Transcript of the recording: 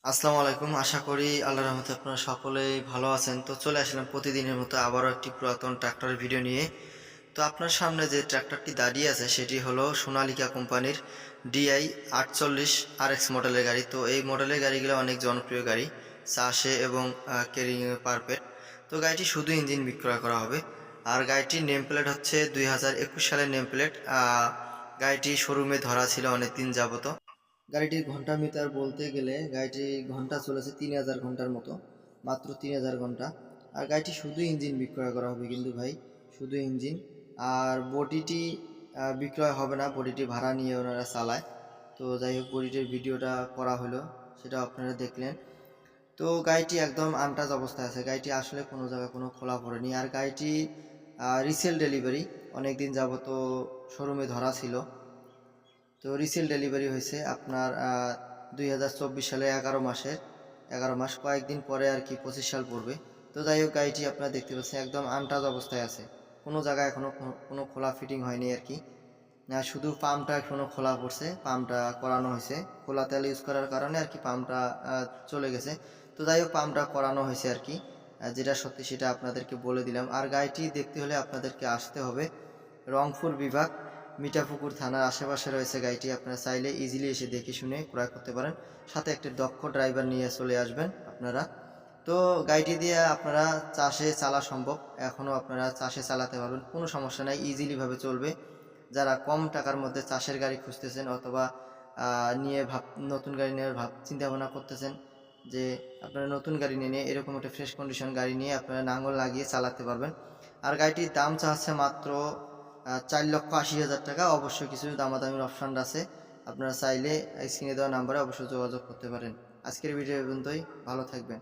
আসসালামু আলাইকুম। আশা করি আল্লাহর রহমতে আপনারা সকলেই ভালো আছেন। তো চলে আসলাম প্রতিদিনের মতো আবারও একটি পুরাতন ট্রাক্টরের ভিডিও নিয়ে। তো আপনার সামনে যে ট্রাক্টরটি দাঁড়িয়ে আছে সেটি হলো সোনালিকা কোম্পানির DI 48 RX মডেলের গাড়ি। তো এই মডেলের গাড়িগুলো অনেক জনপ্রিয় গাড়ি, চাষে এবং ক্যারিংয়ে পারফেক্ট। তো গাড়িটি শুধু ইঞ্জিন বিক্রয় করা হবে। আর গাড়িটির নেম প্লেট হচ্ছে 2021 সালের নেম প্লেট। গাড়িটি শোরুমে ধরা ছিল অনেক দিন যাবত। গাড়িটির ঘন্টা মিটার বলতে গেলে গাড়িটি ঘন্টা চলেছে 3000 ঘন্টার মতো, মাত্র 3000 ঘন্টা। আর গাড়িটি শুধু ইঞ্জিন বিক্রয় করা হবে কিন্তু ভাই, শুধু ইঞ্জিন। আর বডিটি বিক্রয় হবে না, বডিটি ভাড়া নিয়ে ওনারা চালায়। তো যাই হোক, বডিটির ভিডিওটা করা হলো, সেটা আপনারা দেখলেন। তো গাড়িটি একদম আনটাচ অবস্থায় আছে, গাড়িটি আসলে কোনো জায়গায় কোনো খোলা পড়েনি। আর গাড়িটি রিসেল ডেলিভারি, অনেক দিন যাবত শোরুমে ধরা ছিল। তো রিসেল ডেলিভারি হয়েছে আপনার 2024 সালে 11 মাস, কয়েকদিন পরে আর কি 25 সাল পড়বে। তো যাই হোক, গাড়িটি আপনারা দেখতে পাচ্ছেন একদম আনটাচ অবস্থায় আছে, কোনো জায়গায় এখনও কোনো খোলা ফিটিং হয়নি আর কি। শুধু পাম্পটা এখনও খোলা পড়ছে, পাম্পটা করানো হয়েছে, খোলা তেল ইউজ করার কারণে আর কি পাম্পটা চলে গেছে। তো যাই হোক, পাম্পটা করানো হয়েছে আর কি। যেটা সত্যি সেটা আপনাদেরকে বলে দিলাম। আর গাড়িটি দেখতে হলে আপনাদেরকে আসতে হবে রংপুর বিভাগ, মিঠাপুকুর থানার আশেপাশে রয়েছে গাড়িটি। আপনারা চাইলে ইজিলি এসে দেখে শুনে ক্রয় করতে পারেন, সাথে একটি দক্ষ ড্রাইভার নিয়ে চলে আসবেন আপনারা। তো গাড়িটি দিয়ে আপনারা চাষে চালা সম্ভব, এখনও আপনারা চাষে চালাতে পারবেন, কোনো সমস্যা নাই, ইজিলিভাবে চলবে। যারা কম টাকার মধ্যে চাষের গাড়ি খুঁজতেছেন অথবা নতুন গাড়ি নেওয়ার চিন্তা ভাবনা করতেছেন, যে আপনারা নতুন গাড়ি নিয়ে এরকম একটা ফ্রেশ কন্ডিশন গাড়ি নিয়ে আপনারা নাঙ্গল লাগিয়ে চালাতে পারবেন। আর গাড়িটির দাম চাচ্ছে মাত্র 4,80,000 টাকা। অবশ্যই কিছু দামাদামির অপশান আছে, আপনারা চাইলে স্ক্রিনে দেওয়া নাম্বারে অবশ্যই যোগাযোগ করতে পারেন। আজকের ভিডিও পর্যন্তই, ভালো থাকবেন।